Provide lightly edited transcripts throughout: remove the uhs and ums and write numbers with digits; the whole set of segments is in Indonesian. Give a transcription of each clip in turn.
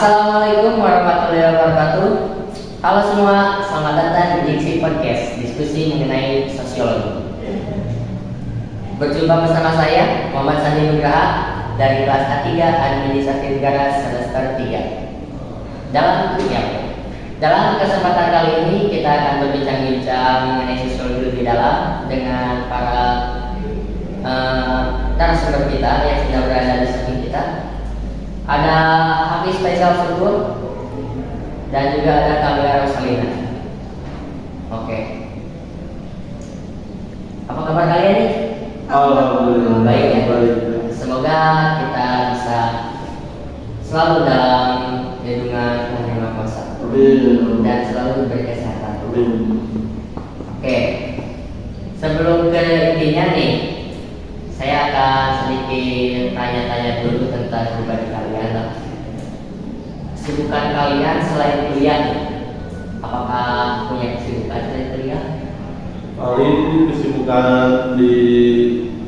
Assalamualaikum warahmatullahi wabarakatuh. Halo semua, selamat datang di Diksi Podcast, diskusi mengenai sosiologi. Berjumpa bersama saya, Muhammad Sandi Nugraha, dari kelas A3 Administrasi Negara semester 3. Dalam kesempatan kali ini kita akan berbincang-bincang mengenai sosiologi lebih dalam dengan para narasumber kita yang sudah berada di samping kita. Ada Hafiz Faisal Syukur dan juga ada Kamila Rosalina. Oke. Apa kabar kalian nih? Alhamdulillah. Baik ya. Baik. Semoga kita bisa selalu dalam lindungan Tuhan Yang Maha Kuasa dan selalu diberi kesehatan. Oke. Sebelum ke intinya nih, saya akan sedikit tanya-tanya dulu tentang pribadi kalian. Kesibukan kalian selain kuliah, apakah punya kesibukan selain kuliah? Paling kesibukan di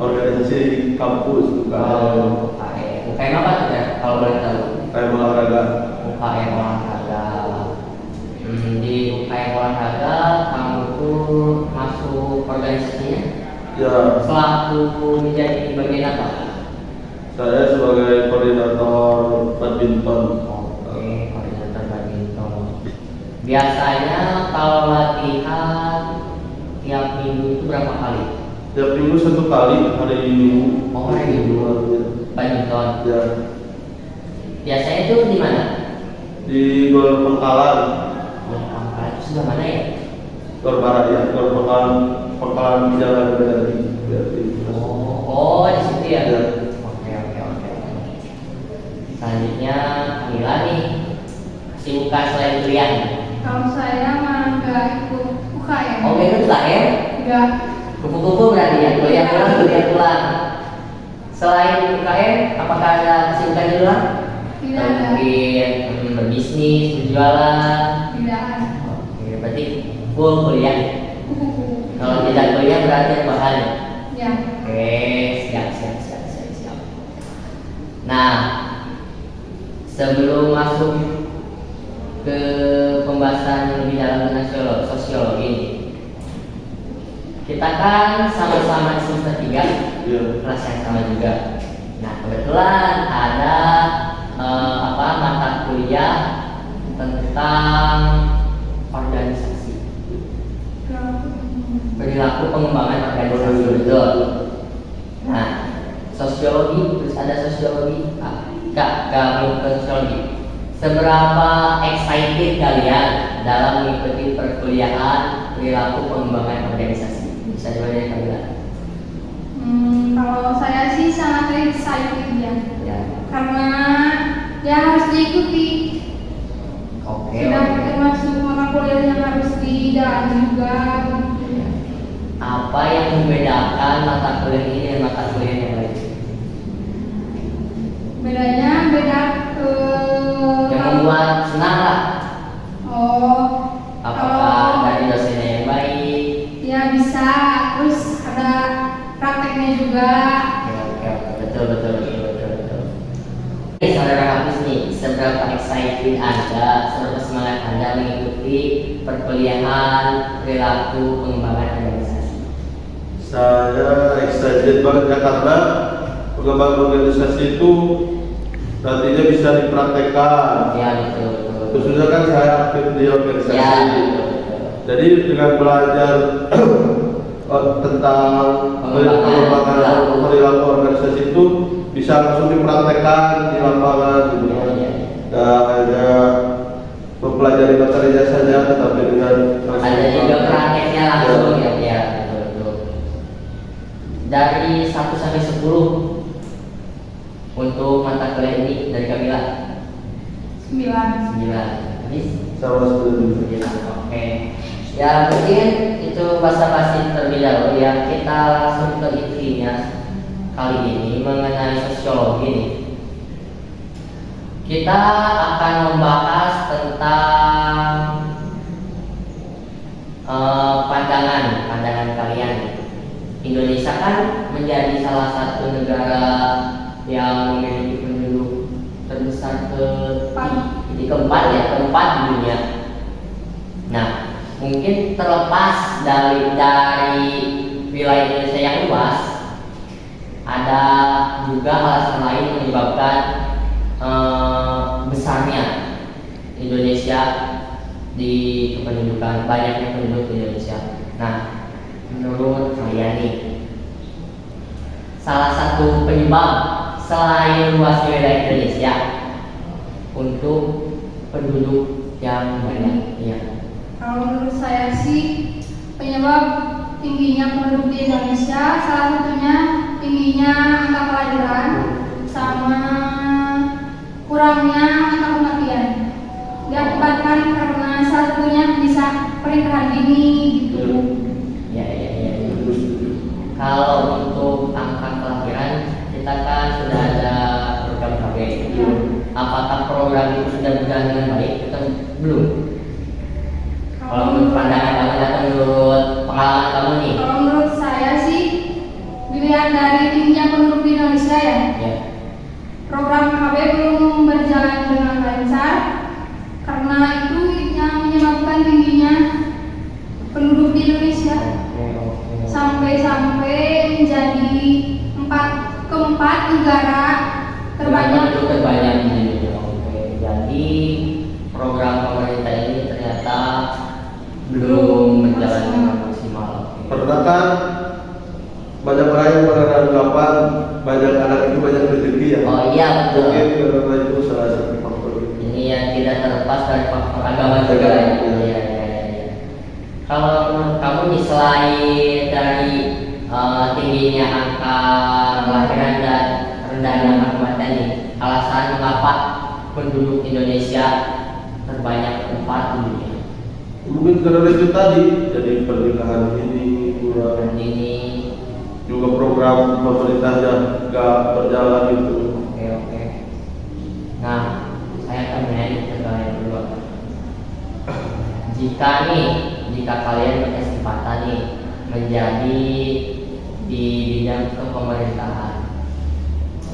organisasi kampus, UKM. UKM apa tuh ya? Kalau boleh tahu? UKM olahraga. UKM olahraga. Di UKM olahraga kamu tuh masuk organisasinya? Ya, Selaku menjadi bagian apa? saya sebagai koordinator badminton. Oke, koordinator badminton. Biasanya kalau latihan tiap minggu itu berapa kali? Tiap minggu satu kali, hari Minggu. Oh, hari Minggu. Badminton. Ya, Biasanya itu di mana? di Gor Pangkalan, Itu sebelah mana ya? Gor Barat ya, Gor Pangkalan Jalan Berdari. Oh, di situ ya. Ya. Oke. Selanjutnya Kamila nih, kesibukan selain kuliah. Kalau saya mah nggak ikut UKM. Oh, itu lah ya? Nggak. Kupu-kupu berarti ya, kuliah pulang. Selain UKM, apakah ada kesibukan di luar? Tidak ada. Mungkin berbisnis, berjualan. Tidak ada. Oke, berarti full kuliah. Kupu-kupu. Kalau tidak kuliah berarti bahan. Ya. Oke, siap. Nah, sebelum masuk ke pembahasan yang lebih dalam tentang sosiologi ini, kita kan sama-sama di semester 3, Ya. kelas yang sama juga. Nah, kebetulan ada mata kuliah tentang organisasi, perilaku pengembangan organisasi, betul. Nah, sosiologi, terus ada sosiologi. Belum ke sosiologi. Seberapa excited kalian dalam mengikuti perkuliahan perilaku pengembangan organisasi? Bisa jawab dari kalian. Kalau saya sih sangat excited ya. Ya. Karena ya harus diikuti. Oke. Sudah termasuk mata kuliah yang harus didalami juga. Apa yang membedakan mata kuliah ini dan mata kuliah yang lain? Bedanya Yang membuat senang lah. Oh. Apakah dari dosennya yang baik? Ya bisa. Terus ada prakteknya juga. Oke. Betul. Saudara Hafiz nih, seberapa excited Anda, seberapa semangat Anda mengikuti perkuliahan perilaku pengembangan organisasi? Saya excited banget ya, karena pengembangan organisasi itu nantinya bisa dipraktekkan. Ya, betul. Khususnya kan saya aktif di organisasi. Ya, betul. Jadi dengan belajar tentang pengembangan perilaku organisasi itu bisa langsung dipraktekkan di lapangan gitu. Tidak hanya mempelajari materinya saja, tetapi dengan Ada juga prakteknya langsung ya, betul. Dari 1 sampai 10 untuk mata kuliah ini dari Kamila 9. 9. Habis? sama seperti 9. Oke. Ya mungkin itu basa-basi terlebih dahulu ya. Kita langsung ke intinya kali ini mengenai sosiologi nih. Kita akan membahas tentang pandangan kalian. Indonesia kan menjadi salah satu negara yang memiliki penduduk terbesar di keempat ya, keempat di dunia. Nah, mungkin terlepas dari wilayah Indonesia yang luas, ada juga alasan lain yang menyebabkan besarnya Indonesia di kependudukan, banyaknya penduduk di Indonesia. Nah, menurut saya nih, salah satu penyebab selain luasnya wilayah Indonesia untuk penduduk yang banyak, ya. Kalau menurut saya sih penyebab tingginya penduduk di Indonesia salah satunya tingginya angka kelahiran sama kurangnya angka kematian. Diakibatkan karena salah satunya bisa pernikahan dini gitu. Ya. Kalau untuk angka kelahiran kita kan sudah ada program KB. Ya. Apakah program itu sudah berjalan dengan baik atau belum? Kalau menurut pandangan kamu atau menurut pengalaman kamu nih? Kalau menurut saya sih dilihat dari tingginya penduduk di Indonesia ya. Ya. Program KB belum berjalan dengan lancar karena itu yang menyebabkan tingginya penduduk di Indonesia sampai menjadi keempat negara terbanyak. Itu terbanyak di Indonesia. Oke. Jadi program pemerintah ini ternyata belum berjalan dengan maksimal. Pernah kan banyak orang yang beranggapan banyak anak itu banyak rezeki ya. Oh iya betul. Mungkin karena itu salah satu faktor. Ini yang tidak terlepas dari faktor agama juga ya. Iya. Kalau menurut kamu nih, selain dari tingginya angka kelahiran dan rendahnya angka kematian nih, alasan mengapa penduduk Indonesia terbanyak tempat di dunia? Mungkin karena itu tadi, jadi pernikahan ini kurang, Ini juga program pemerintahnya nggak berjalan itu. oke. Nah, saya akan menanya ke kalian berdua. Jika kalian berkesempatan nih menjadi di bidang kepemerintahan,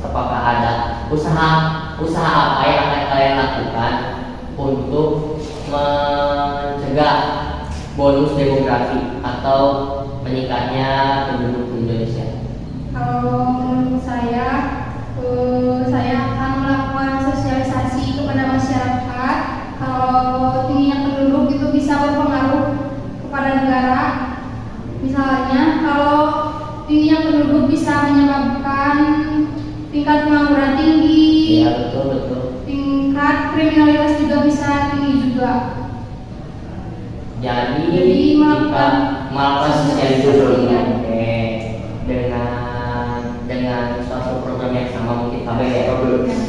apakah ada usaha apa yang akan kalian lakukan untuk mencegah bonus demografi atau meningkatnya penduduk Indonesia? Kalau menurut saya akan melakukan sosialisasi kepada masyarakat kalau tingginya penduduk itu bisa berpengaruh kepada negara. Misalnya kalau tingginya penduduk bisa menyebabkan tingkat pengangguran tinggi, Iya betul. tingkat kriminalitas juga bisa tinggi juga. Jadi Jadi melakukan sosialisasi sosialisasi. oke, dengan suatu program yang sama mungkin KB ya. Oke.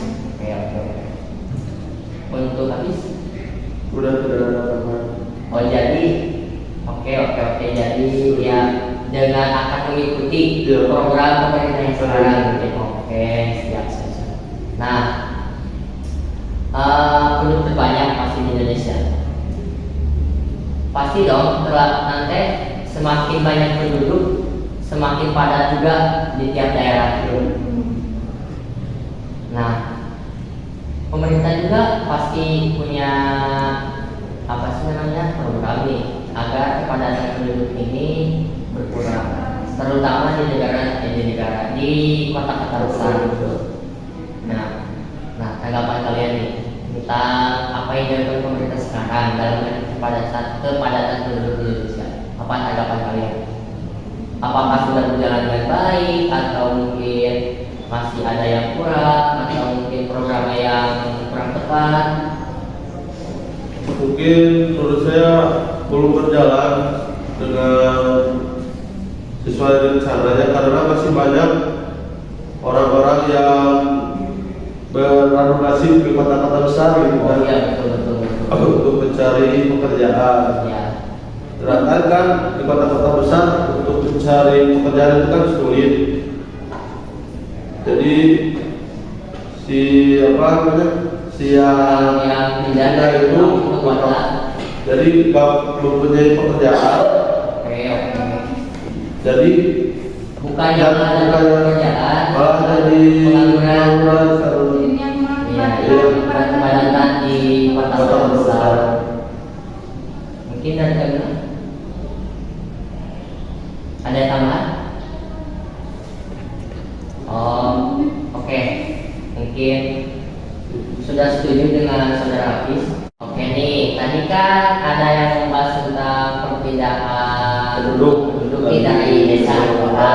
Untuk habis. Udah tidak ada tambahan. Oh jadi oke. Jadi ya dengan akan mengikuti Iya. program pemerintah yang sekarang. Oke, siap. Nah, penduduk terbanyak pasti di Indonesia. Pasti dong, nanti semakin banyak penduduk, semakin padat juga di tiap daerah. Nah, pemerintah juga pasti punya program nih agar kepadatan penduduk ini berkurang, terutama di kota-kota besar gitu. Nah, tanggapan kalian nih tentang apa yang dilakukan pemerintah sekarang dalam kepadatan penduduk di Indonesia? Apa tanggapan kalian? Apakah sudah berjalan dengan baik atau mungkin masih ada yang kurang atau mungkin programnya yang kurang tepat? Mungkin menurut saya belum berjalan dengan sesuai rencananya karena masih banyak orang-orang yang beralokasi ke kota-kota besar gitu Oh kan, iya betul. untuk mencari pekerjaan. Ya. Sedangkan kan di kota-kota besar untuk mencari pekerjaan itu kan sulit. Jadi yang pindah itu jadi belum punya pekerjaan. Oke. Jadi Bukannya ada pekerjaan, malah jadi pengangguran. pengangguran. Ini yang mengakibatkan Iya. para kepadatan di kota besar. Mungkin dari kalian ada tambahan? Oh, oke. Mungkin sudah setuju dengan saudara Hafiz. Oke nih, tadi kan ada yang membahas tentang perpindahan penduduk dari desa ke kota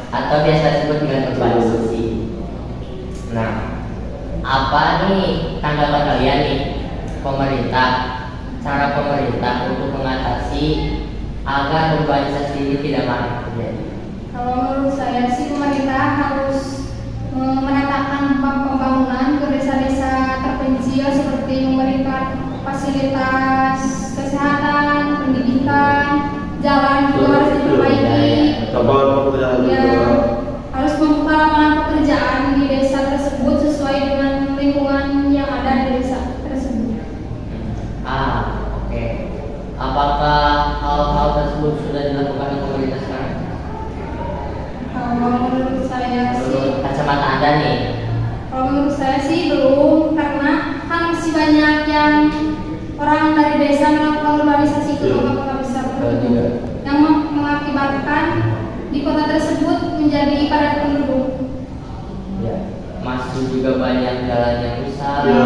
atau biasa disebut dengan urbanisasi. Nah, apa nih tanggapan kalian nih cara pemerintah untuk mengatasi agar urbanisasi ini tidak makin terjadi? Kalau menurut saya sih pemerintah harus menatakan pembangunan ke desa-desa terpencil seperti memberikan fasilitas kesehatan, pendidikan, jalan juga harus diperbaiki. Lapangan pekerjaan Ya, juga. harus membuka lapangan pekerjaan di desa tersebut sesuai dengan lingkungan yang ada di desa tersebut. Oke. Apakah hal-hal tersebut sudah dilakukan oleh pemerintah sekarang? Kalau menurut saya sih, Menurut kacamata Anda nih, kalau menurut saya sih belum, karena kan masih banyak yang orang dari desa melakukan urbanisasi ke kota-kota besar tersebut, yang mengakibatkan di kota tersebut menjadi padat penduduk. ya, masih juga banyak jalan yang rusak, Ya.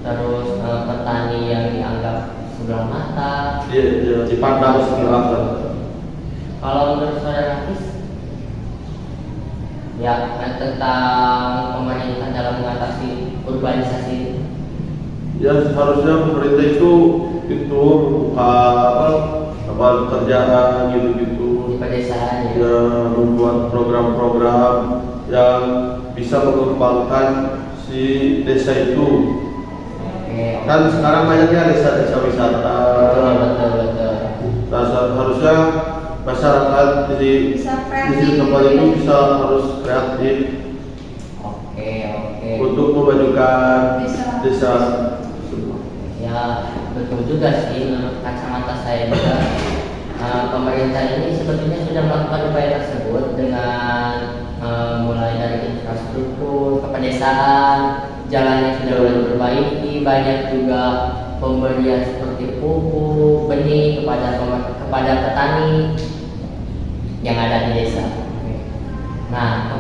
terus petani yang dianggap sebelah mata. Iya, dipandang sebelah mata. Kalau menurut saudara Hafiz, ya tentang pemerintah dalam mengatasi urbanisasi ini. Ya seharusnya pemerintah itu membuka apa pekerjaan di gitu-gitu. pedesaan ya. Ya membuat program-program yang bisa mengembangkan si desa itu. Oke. Kan sekarang banyaknya desa-desa wisata. Betul. Nah, harusnya masyarakat di Bisa di tempat itu bisa harus kreatif Oke. untuk memajukan Desa. desa. Ya betul juga sih, menurut kacamata saya juga pemerintah ini sebetulnya sudah melakukan upaya tersebut dengan mulai dari infrastruktur ke pedesaan, jalannya sudah mulai diperbaiki, banyak juga pemberian seperti pupuk, benih kepada petani yang ada di desa. Nah,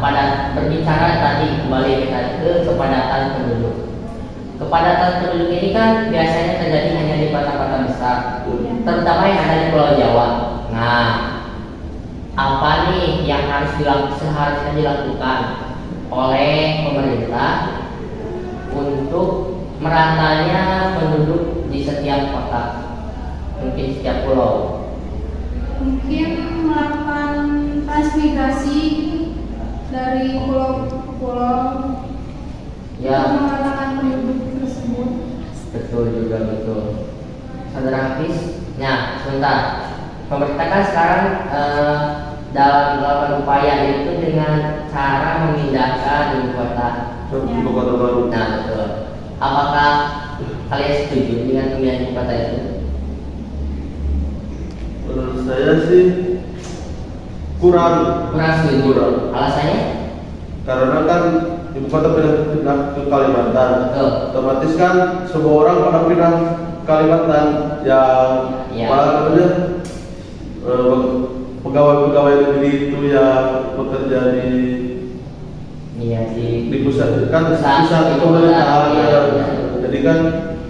berbicara tadi kembali kita ke kepadatan penduduk. Kepadatan penduduk ini kan biasanya terjadi hanya di kota-kota besar, terutama yang ada di Pulau Jawa. Nah, apa nih yang seharusnya dilakukan oleh pemerintah untuk meratanya penduduk di setiap kota, mungkin setiap pulau? Mungkin melakukan transmigrasi dari pulau ke pulau, Ya, untuk meratakan penduduk tersebut. betul. Saudara Hafiz, nah sebentar. Pemerintah kan sekarang dalam melakukan upaya itu dengan cara memindahkan ibu kota. Ibu kota baru. Nah, betul. Apakah kalian setuju dengan pemindahan ibu kota itu? Menurut saya sih kurang Setuju. Kurang. Alasannya? karena kan ibu kota pindah ke Kalimantan. Betul. Otomatis kan semua orang pada pindah Kalimantan yang Ya. pegawai-pegawai negeri itu yang bekerja Iya sih. di pusat kan Pusat, pusat ibu pemerintahan kota, ya. iya. Jadi kan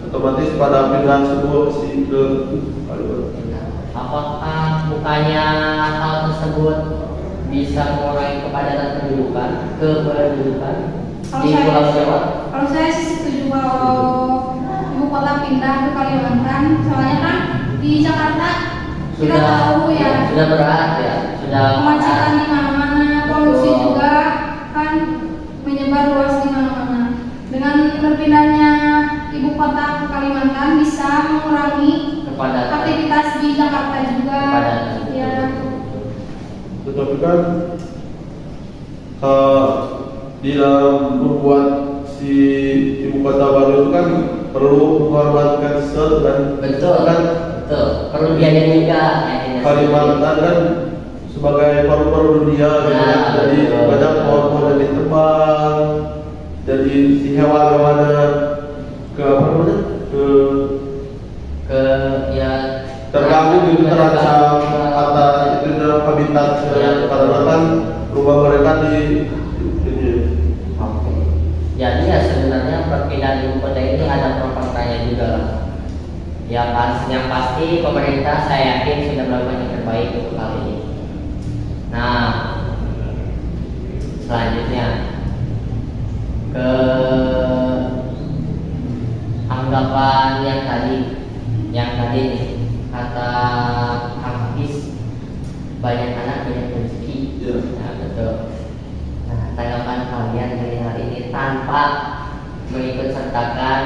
otomatis pada pindah semua ke Kalimantan. Apakah bukannya hal tersebut bisa mengurangi kepadatan pendudukan di Pulau Jawa? Kalau saya sih setuju kalau ibu kota pindah ke Kalimantan, soalnya kan di Jakarta kita tahu ya, sudah berat ya, sudah kemacetan di mana-mana, polusi juga kan menyebar luas di mana-mana. Dengan berpindahnya ibu kota ke Kalimantan bisa mengurangi kepadatan. aktivitas di Jakarta juga. Kepadatan. Ya, Tetapi kan di dalam membuat si ibu kota baru itu kan perlu menghormatkan sesuatu kan. Betul. Kan Perlu biaya juga. Kalimantan kan sebagai paru-paru dunia gitu Nah, kan. Jadi betul. banyak pohon-pohon yang ditebang. Jadi si hewan-hewannya ke apa namanya? ke ya Terganggu gitu terasa atas itu dalam habitat karena kan rumah mereka di ini. oke. Jadi ya sebenarnya perpindahan ibu kota ini ada pro kontranya juga lah. Ya yang pasti pemerintah saya yakin sudah melakukan yang terbaik untuk hal ini. Nah, selanjutnya ke anggapan yang tadi nih, kata Kang Hafiz, banyak anak banyak rezeki. Ya. Nah, betul. Nah, tanggapan kalian dari hal ini tanpa mengikut sertakan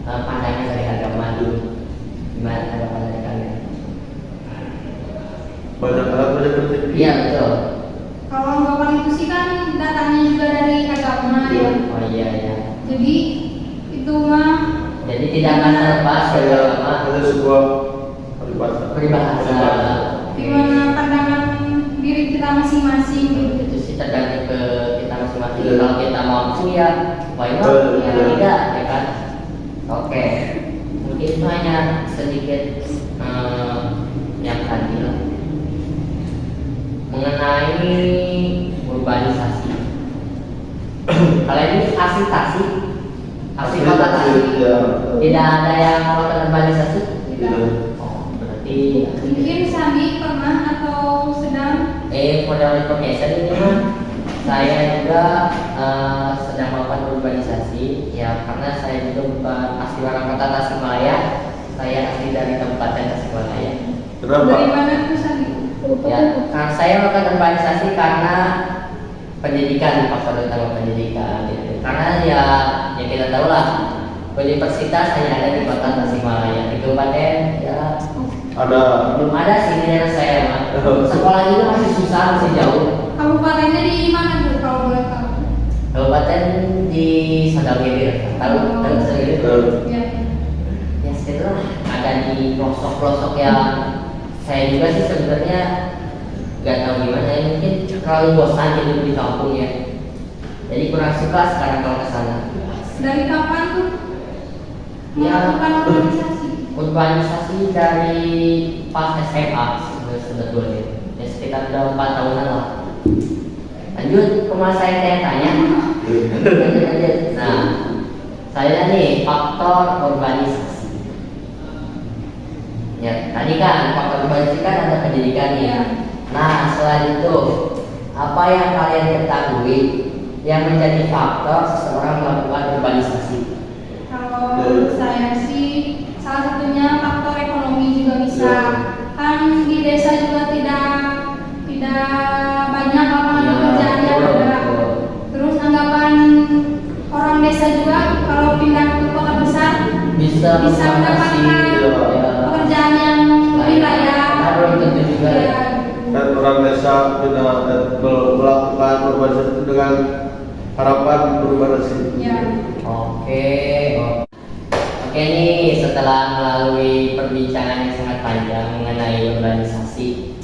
pandangan dari agama dulu. Gimana tanggapan dari kalian? Banyak alat banyak rezeki. Iya betul. Kalau anggapan itu sih kan datangnya juga dari agama ya. Oh iya ya. Jadi itu mah Jadi tidak akan terlepas dari agama. Ada sebuah Peribahasa. gimana pandangan diri kita masing-masing gitu. Itu sih tergantung ke kita masing-masing. Kalau kita mampu ya, why not? Iya. Kalau tidak, ya kan? Oke. Mungkin itu hanya sedikit yang tadi lah. Mengenai urbanisasi. Kalau ini asitasi, Asitasi, ya. tidak ada yang melakukan urbanisasi. Tidak. Oh, berarti Mungkin Sandi pernah atau sedang for the information ini mah saya juga sedang melakukan urbanisasi ya, karena saya juga bukan asli orang kota Tasikmalaya, saya asli dari Kabupaten Tasikmalaya. Kenapa? dari mana tuh Sandi? Ya, karena saya melakukan urbanisasi karena pendidikan, faktor utama pendidikan gitu. Karena ya kita tahu lah, universitas hanya ada di kota Tasikmalaya, di kabupaten ya Ada. belum ada sih di daerah saya mah. Sekolah juga masih susah, masih jauh. Kabupatennya di mana tuh kalau boleh tahu? Kabupaten di Sadaugedir, tahu Sadaugedir? Ya. Ya sekitar ada di pelosok-pelosok yang saya juga sih sebenarnya nggak tahu gimana ya, mungkin terlalu bosan hidup di kampung ya. Jadi kurang suka sekarang kalau ke sana. Dari kapan tuh Ya. melakukan organisasi? Urbanisasi dari pas SMA sebetulnya, ya sekitar udah 4 tahunan lah. Lanjut ke mas saya tanya. Lanjut. Nah, saya nih faktor urbanisasi. Ya, tadi kan faktor urbanisasi kan ada pendidikan nih. Ya. Nah, selain itu apa yang kalian ketahui yang menjadi faktor seseorang melakukan urbanisasi? Kalau menurut saya sih salah satunya faktor ekonomi juga bisa. Kan di desa juga tidak banyak lapangan Ya, pekerjaan yang betul, ada. betul. Terus anggapan orang desa juga kalau pindah ke kota besar Bisa mendapatkan ya. pekerjaan yang lebih layak. Benar, itu juga. Ya. Kan orang desa tidak melakukan urbanisasi itu dengan harapan urbanisasi. Ya. Oke. Oke nih, setelah melalui perbincangan yang sangat panjang mengenai urbanisasi,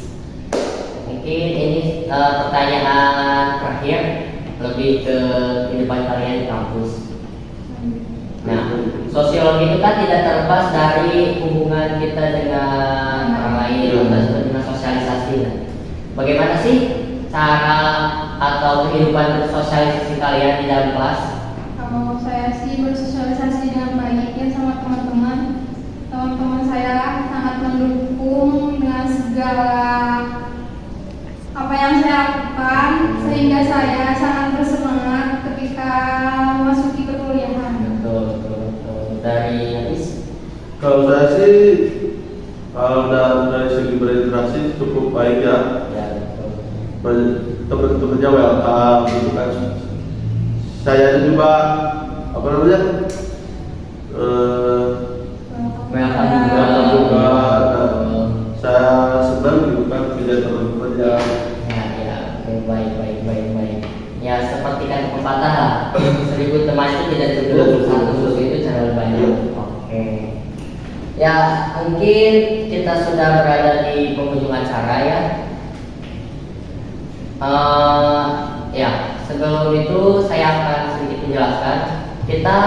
mungkin ini pertanyaan terakhir lebih ke kehidupan kalian di kampus. Nah, sosiologi itu kan tidak terlepas dari hubungan kita dengan orang lain, atau dengan sosialisasi. Bagaimana sih cara atau kehidupan bersosialisasi kalian di dalam kelas? Kalau saya sih bersosialisasi dengan baik ya sama teman-teman. Teman-teman saya sangat mendukung dengan segala apa yang saya lakukan, sehingga saya sangat bersemangat ketika memasuki perkuliahan. Betul. Dari Hafiz? Kalau saya sih kalau dari segi berinteraksi cukup baik ya. Ya, betul. Teman-temannya welcome gitu kan. Saya juga apa namanya Welcome juga. Nah, saya senang gitu kan punya teman-teman yang Ya, baik. Ya, seperti kan pepatah lah, 1000 teman itu tidak cukup, satu susu itu terlalu banyak. Oke. Ya, mungkin kita sudah berada di penghujung acara ya. Ya, sebelum itu saya akan sedikit menjelaskan kita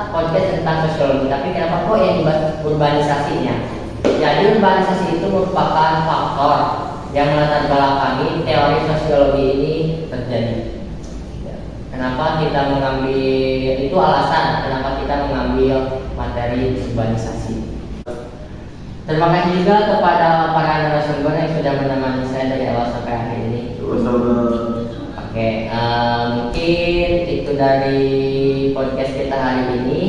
podcast tentang sosiologi, tapi kenapa kok yang dibahas urbanisasinya? Jadi urbanisasi itu merupakan faktor yang melatar belakangi teori sosiologi ini terjadi. Kenapa kita mengambil, itu alasan kenapa kita mengambil materi urbanisasi. Terima kasih juga kepada para narasumber yang sudah menemani saya dari awal sampai akhir ini. Oke, mungkin itu dari podcast kita hari ini.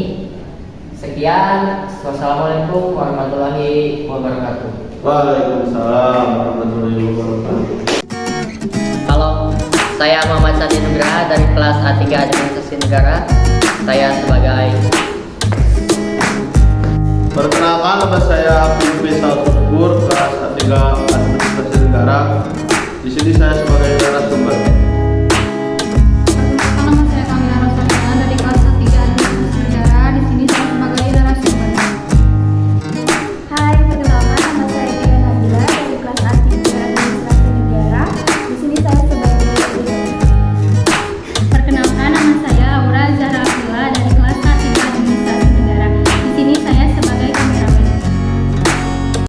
Sekian, wassalamualaikum warahmatullahi wabarakatuh. Waalaikumsalam warahmatullahi wabarakatuh. Halo, saya Muhammad Sandi Nugraha dari kelas A3 Administrasi Negara. Saya sebagai Perkenalkan, nama saya Philippe Salsukur, kelas A3 Administrasi Negara. Di sini saya sebagai narasumber.